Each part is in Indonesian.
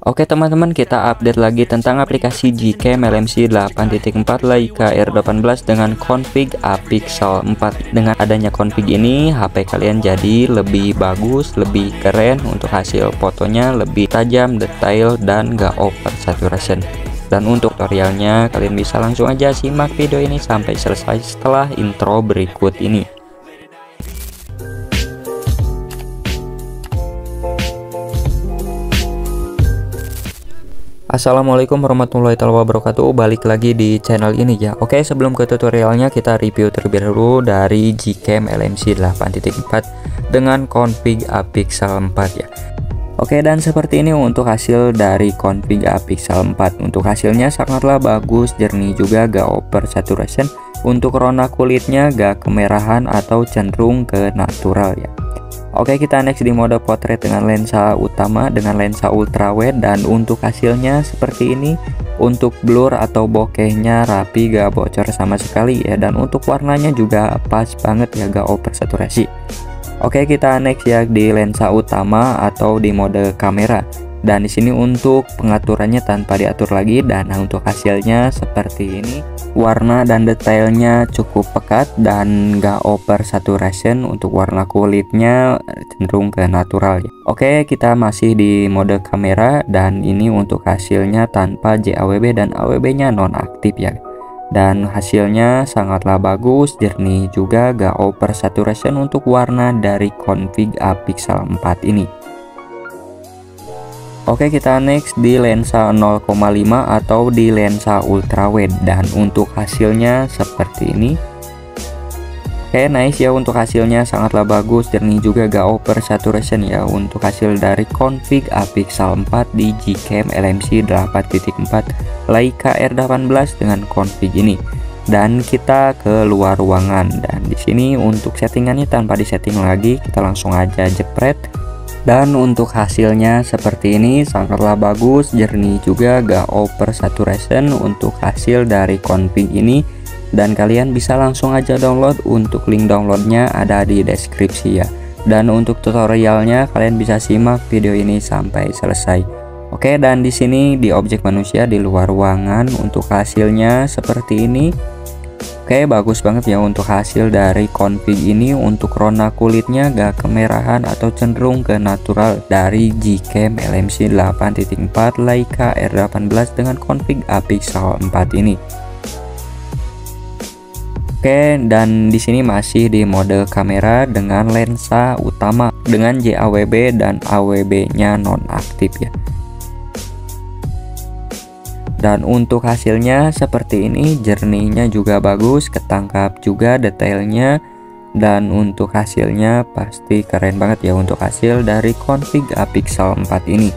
Oke teman-teman, kita update lagi tentang aplikasi Gcam LMC 8.4 Leica R18 dengan config Apixel 4. Dengan adanya config ini, HP kalian jadi lebih bagus, lebih keren untuk hasil fotonya, lebih tajam, detail, dan gak over saturation. Dan untuk tutorialnya, kalian bisa langsung aja simak video ini sampai selesai setelah intro berikut ini. Assalamualaikum warahmatullahi wabarakatuh. Balik lagi di channel ini ya. Oke, sebelum ke tutorialnya, kita review terlebih dahulu dari Gcam LMC 8.4 dengan config Apixel 4 ya. Oke, dan seperti ini untuk hasil dari config Apixel 4. Untuk hasilnya sangatlah bagus, jernih juga, gak over saturation. Untuk warna kulitnya gak kemerahan atau cenderung ke natural ya. Oke, kita next di mode potret dengan lensa utama dengan lensa ultrawide, dan untuk hasilnya seperti ini. Untuk blur atau bokehnya rapi, gak bocor sama sekali ya, dan untuk warnanya juga pas banget ya, gak over saturasi. Oke, kita next ya di lensa utama atau di mode kamera, dan di sini untuk pengaturannya tanpa diatur lagi, dan untuk hasilnya seperti ini. Warna dan detailnya cukup pekat dan gak over saturation. Untuk warna kulitnya cenderung ke natural ya. Oke, kita masih di mode kamera, dan ini untuk hasilnya tanpa JAWB dan AWB nya nonaktif ya. Dan hasilnya sangatlah bagus, jernih juga, gak over saturation untuk warna dari config Apixel 4 ini. Oke, kita next di lensa 0,5 atau di lensa ultrawide, dan untuk hasilnya seperti ini. Oke, nice ya, untuk hasilnya sangatlah bagus, jernih juga, gak over saturation ya. Untuk hasil dari config Apixel 4 di Gcam LMC 8.4 Leica R18 dengan config ini. Dan kita ke luar ruangan, dan di sini untuk settingannya tanpa disetting lagi, kita langsung aja jepret. Dan untuk hasilnya seperti ini, sangatlah bagus, jernih juga, gak over saturation untuk hasil dari config ini. Dan kalian bisa langsung aja download, untuk link downloadnya ada di deskripsi ya. Dan untuk tutorialnya kalian bisa simak video ini sampai selesai. Oke, dan di sini di objek manusia di luar ruangan untuk hasilnya seperti ini. Oke, bagus banget ya untuk hasil dari config ini. Untuk warna kulitnya gak kemerahan atau cenderung ke natural dari Gcam LMC 8.4 Leica R18 dengan config Apixel 4 ini. Oke, dan di sini masih di mode kamera dengan lensa utama dengan JAWB dan AWB-nya nonaktif ya. Dan untuk hasilnya seperti ini, jernihnya juga bagus, ketangkap juga detailnya. Dan untuk hasilnya pasti keren banget ya untuk hasil dari config Apixel 4 ini.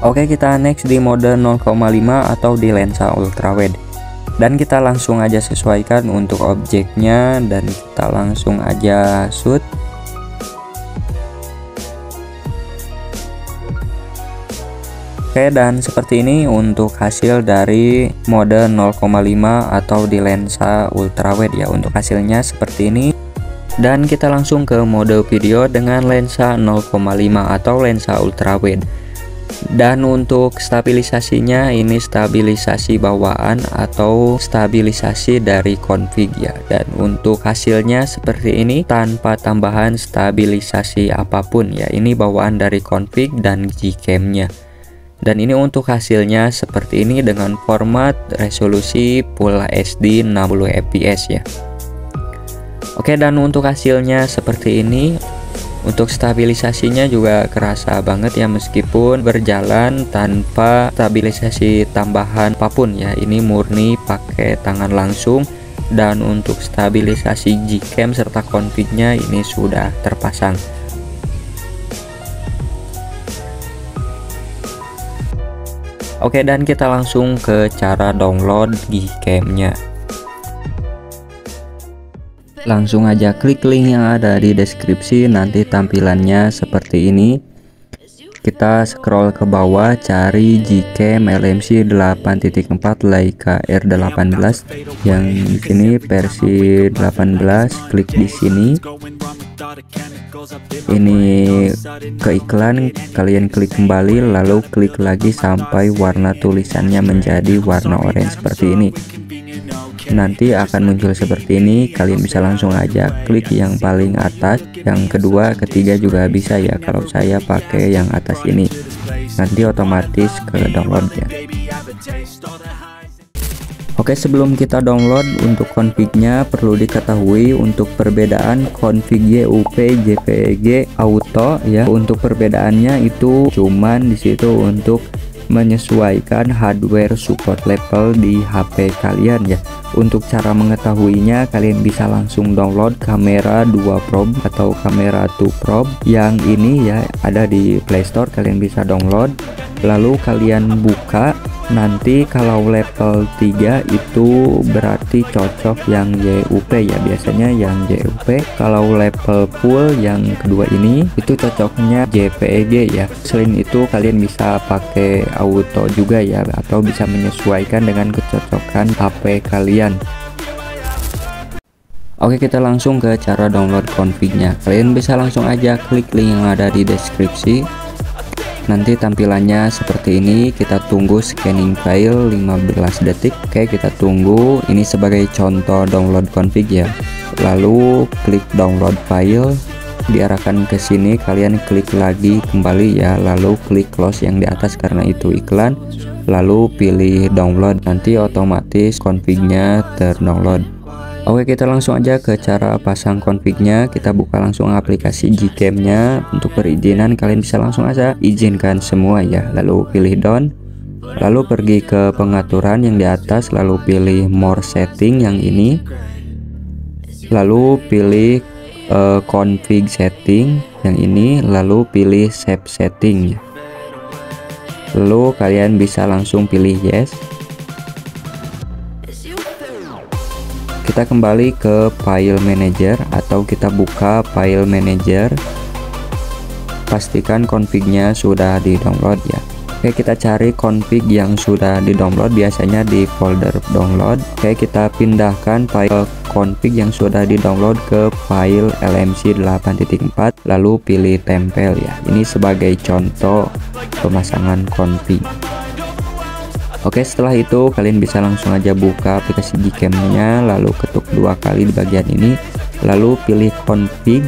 Oke, kita next di mode 0,5 atau di lensa ultrawide. Dan kita langsung aja sesuaikan untuk objeknya, dan kita langsung aja shoot. Oke, dan seperti ini untuk hasil dari mode 0,5 atau di lensa ultrawide ya. Untuk hasilnya seperti ini. Dan kita langsung ke mode video dengan lensa 0,5 atau lensa ultrawide. Dan untuk stabilisasinya ini stabilisasi bawaan atau stabilisasi dari config ya. Dan untuk hasilnya seperti ini tanpa tambahan stabilisasi apapun ya. Ini bawaan dari config dan Gcam-nya. Dan ini untuk hasilnya seperti ini dengan format resolusi Full HD 60 fps ya. Oke, dan untuk hasilnya seperti ini. Untuk stabilisasinya juga kerasa banget ya, meskipun berjalan tanpa stabilisasi tambahan apapun ya. Ini murni pakai tangan langsung. Dan untuk stabilisasi Gcam serta config-nya ini sudah terpasang. Oke, dan kita langsung ke cara download Gcam-nya. Langsung aja klik link yang ada di deskripsi, nanti tampilannya seperti ini. Kita scroll ke bawah, cari Gcam LMC 8.4 Leica R18 yang di sini versi 18, klik di sini. ini ke iklan, kalian klik kembali lalu klik lagi sampai warna tulisannya menjadi warna orange seperti ini. Nanti akan muncul seperti ini, kalian bisa langsung aja klik yang paling atas, yang kedua, ketiga juga bisa ya. Kalau saya pakai yang atas ini, nanti otomatis ke download ya. Oke, sebelum kita download, untuk config-nya perlu diketahui untuk perbedaan config YUP JPEG auto ya. Untuk perbedaannya itu cuman di situ untuk menyesuaikan hardware support level di HP kalian ya. Untuk cara mengetahuinya, kalian bisa langsung download kamera 2 probe atau kamera 2 probe yang ini ya, ada di Play Store. Kalian bisa download lalu kalian buka. Nanti kalau level 3 itu berarti cocok yang YUP ya, biasanya yang YUP. Kalau level full yang kedua ini itu cocoknya JPEG ya. Selain itu kalian bisa pakai auto juga ya, atau bisa menyesuaikan dengan kecocokan HP kalian. Oke, kita langsung ke cara download config-nya. Kalian bisa langsung aja klik link yang ada di deskripsi. Nanti tampilannya seperti ini, kita tunggu scanning file 15 detik. Oke, kita tunggu. Ini sebagai contoh download config ya. Lalu klik download file, diarahkan ke sini, kalian klik lagi kembali ya, lalu klik close yang di atas karena itu iklan, lalu pilih download, nanti otomatis config-nya terdownload. Oke, kita langsung aja ke cara pasang config-nya. Kita buka langsung aplikasi Gcam-nya. Untuk perizinan kalian bisa langsung aja izinkan semua ya, lalu pilih done, lalu pergi ke pengaturan yang di atas, lalu pilih more setting yang ini, lalu pilih config setting yang ini, lalu pilih save setting ya. Lalu kalian bisa langsung pilih yes. Kita kembali ke file manager atau kita buka file manager, pastikan config-nya sudah di download ya. Oke, kita cari config yang sudah di download, biasanya di folder download. Oke, kita pindahkan file config yang sudah di download ke file LMC 8.4, lalu pilih tempel ya. Ini sebagai contoh pemasangan config. Oke, setelah itu kalian bisa langsung aja buka aplikasi Gcam-nya, lalu ketuk 2 kali di bagian ini, lalu pilih config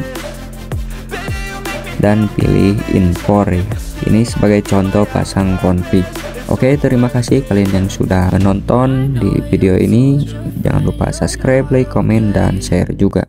dan pilih import ya. Ini sebagai contoh pasang config. Oke, terima kasih kalian yang sudah menonton di video ini. Jangan lupa subscribe, like, komen, dan share juga.